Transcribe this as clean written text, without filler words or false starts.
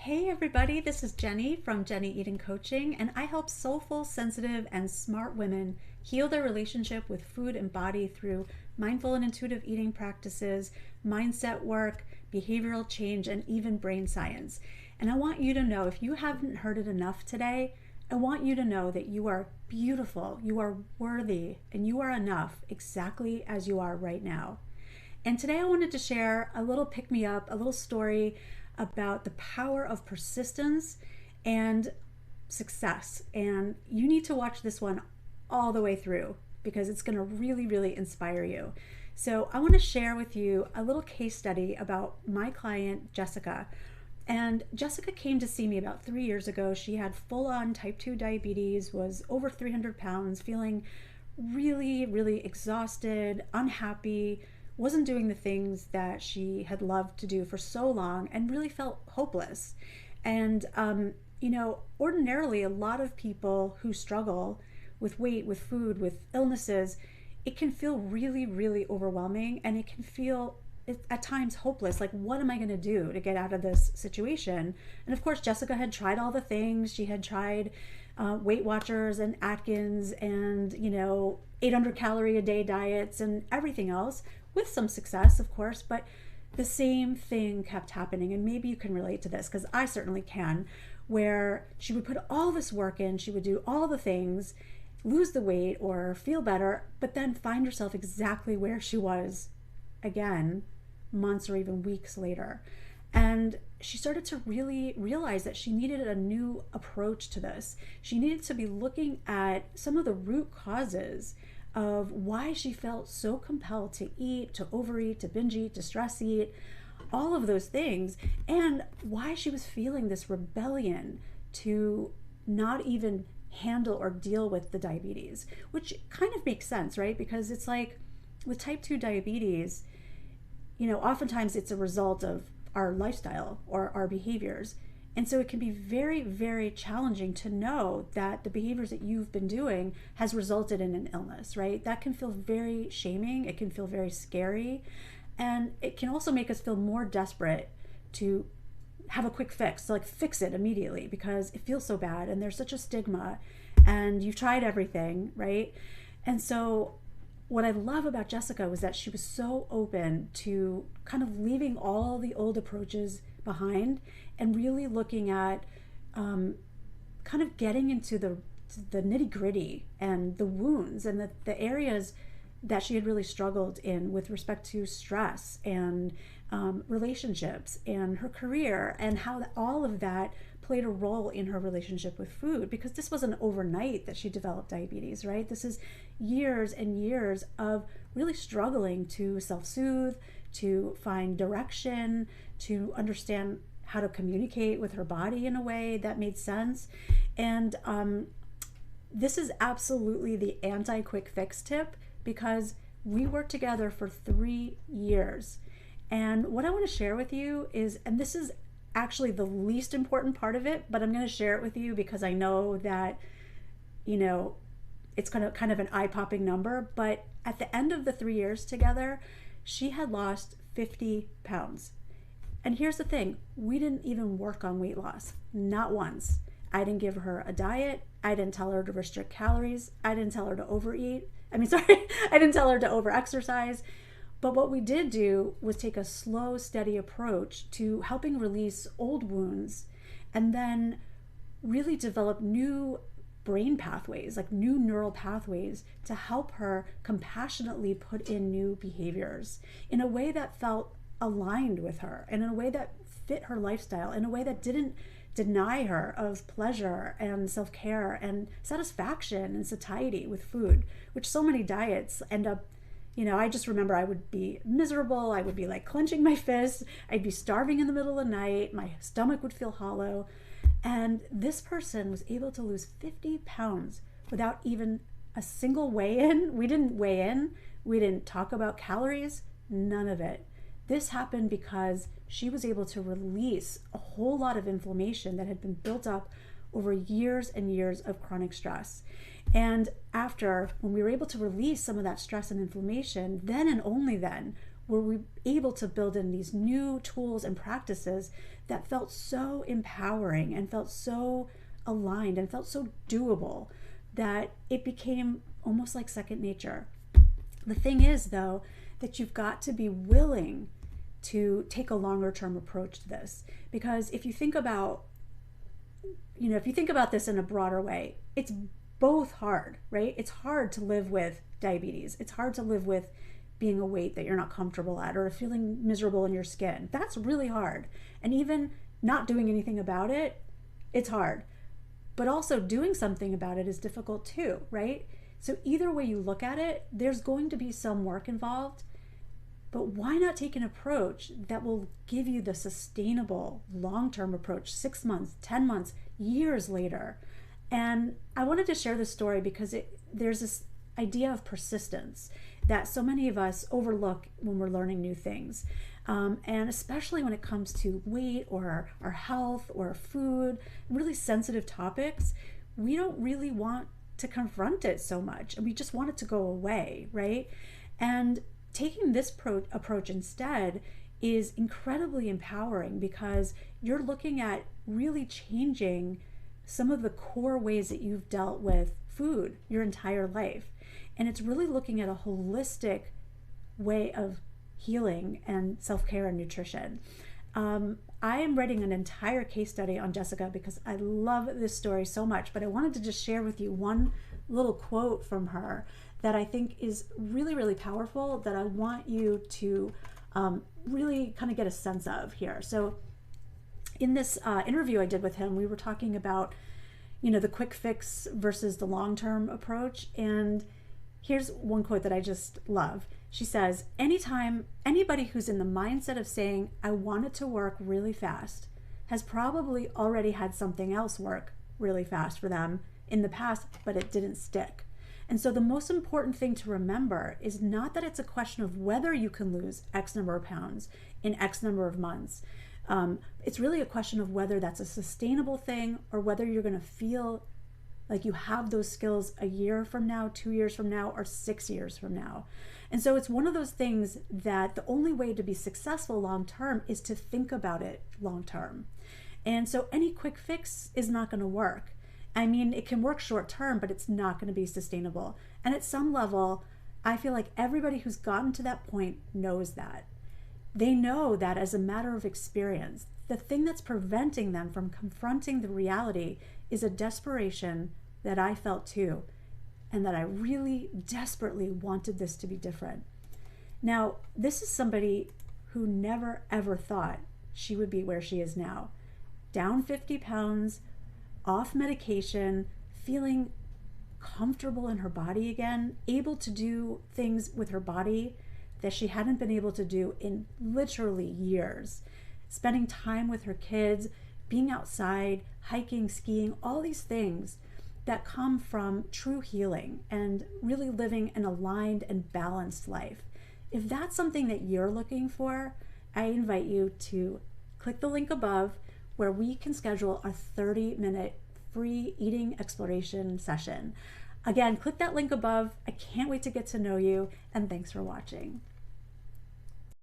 Hey everybody, this is Jenny from Jenny Eating Coaching, and I help soulful, sensitive, and smart women heal their relationship with food and body through mindful and intuitive eating practices, mindset work, behavioral change, and even brain science. And I want you to know, if you haven't heard it enough today, I want you to know that you are beautiful, you are worthy, and you are enough exactly as you are right now. And today I wanted to share a little pick me up, a little story about the power of persistence and success. And you need to watch this one all the way through because it's going to really, really inspire you. So I want to share with you a little case study about my client, Jessica. And Jessica came to see me about 3 years ago. She had full on type 2 diabetes, was over 300 pounds, feeling really, really exhausted, unhappy, wasn't doing the things that she had loved to do for so long, and really felt hopeless. And, ordinarily, a lot of people who struggle with weight, with food, with illnesses, it can feel really, really overwhelming, and it can feel at times hopeless. Like, what am I going to do to get out of this situation? And of course, Jessica had tried all the things. She had tried Weight Watchers and Atkins and 800 calorie a day diets and everything else, with some success, of course, but the same thing kept happening. And maybe you can relate to this, because I certainly can, where she would put all this work in, she would do all the things, lose the weight or feel better, but then find herself exactly where she was again months or even weeks later. And she started to really realize that she needed a new approach to this. She needed to be looking at some of the root causes of why she felt so compelled to eat, to overeat, to binge eat, to stress eat, all of those things, and why she was feeling this rebellion to not even handle or deal with the diabetes, which kind of makes sense, right? Because it's like with type 2 diabetes, oftentimes it's a result of our lifestyle or our behaviors. And so it can be very, very challenging to know that the behaviors that you've been doing has resulted in an illness, right? That can feel very shaming. It can feel very scary. And it can also make us feel more desperate to have a quick fix, to like fix it immediately, because it feels so bad and there's such a stigma and you've tried everything, right? And so what I love about Jessica was that she was so open to kind of leaving all the old approaches behind and really looking at kind of getting into the nitty gritty and the wounds and the areas that she had really struggled in with respect to stress and relationships and her career, and how all of that played a role in her relationship with food, because this wasn't overnight that she developed diabetes, right? This is years and years of really struggling to self-soothe, to find direction, to understand how to communicate with her body in a way that made sense. And this is absolutely the anti-quick fix tip, because we worked together for 3 years. And what I want to share with you is, and this is actually the least important part of it, but I'm going to share it with you because I know that, it's kind of an eye-popping number. But at the end of the 3 years together, she had lost 50 pounds. And here's the thing, we didn't even work on weight loss, not once. I didn't give her a diet. I didn't tell her to restrict calories. I didn't tell her to overeat. I didn't tell her to overexercise. But what we did do was take a slow, steady approach to helping release old wounds, and then really develop new brain pathways, like new neural pathways, to help her compassionately put in new behaviors in a way that felt aligned with her, and in a way that fit her lifestyle, in a way that didn't deny her of pleasure and self-care and satisfaction and satiety with food, which so many diets end up, I just remember I would be miserable. I would be like clenching my fists. I'd be starving in the middle of the night. My stomach would feel hollow. And this person was able to lose 50 pounds without even a single weigh-in. We didn't weigh in. We didn't talk about calories. None of it. This happened because she was able to release a whole lot of inflammation that had been built up over years and years of chronic stress. And when we were able to release some of that stress and inflammation, then and only then were we able to build in these new tools and practices that felt so empowering and felt so aligned and felt so doable that it became almost like second nature. The thing is, though, that you've got to be willing to take a longer term approach to this. Because if you think about, this in a broader way, it's both hard, right? It's hard to live with diabetes. It's hard to live with being a weight that you're not comfortable at or feeling miserable in your skin. That's really hard. And even not doing anything about it, it's hard. But also doing something about it is difficult too, right? So either way you look at it, there's going to be some work involved. But why not take an approach that will give you the sustainable long-term approach 6 months, 10 months, years later? And I wanted to share this story because there's this idea of persistence that so many of us overlook when we're learning new things. And especially when it comes to weight or our health or food, really sensitive topics, we don't really want to confront it so much. And we just want it to go away, right? And taking this approach instead is incredibly empowering because you're looking at really changing some of the core ways that you've dealt with food your entire life. And it's really looking at a holistic way of healing and self-care and nutrition. I am writing an entire case study on Jessica because I love this story so much, but I wanted to just share with you one little quote from her that I think is really, really powerful that I want you to really kind of get a sense of here. So in this interview I did with him, we were talking about, the quick fix versus the long-term approach. And here's one quote that I just love. She says, anytime anybody who's in the mindset of saying, I want it to work really fast, has probably already had something else work really fast for them in the past, but it didn't stick. And so the most important thing to remember is not that it's a question of whether you can lose X number of pounds in X number of months. It's really a question of whether that's a sustainable thing or whether you're going to feel like you have those skills a year from now, 2 years from now, or 6 years from now. And so it's one of those things that the only way to be successful long term is to think about it long term. And so any quick fix is not going to work. I mean, it can work short term, but it's not going to be sustainable. And at some level, I feel like everybody who's gotten to that point knows that. They know that as a matter of experience, the thing that's preventing them from confronting the reality is a desperation that I felt too, and that I really desperately wanted this to be different. Now, this is somebody who never ever thought she would be where she is now. Down 50 pounds, off medication, feeling comfortable in her body again, able to do things with her body that she hadn't been able to do in literally years. Spending time with her kids, being outside, hiking, skiing, all these things that come from true healing and really living an aligned and balanced life. If that's something that you're looking for, I invite you to click the link above where we can schedule a 30-minute free eating exploration session. Again, click that link above. I can't wait to get to know you, and thanks for watching.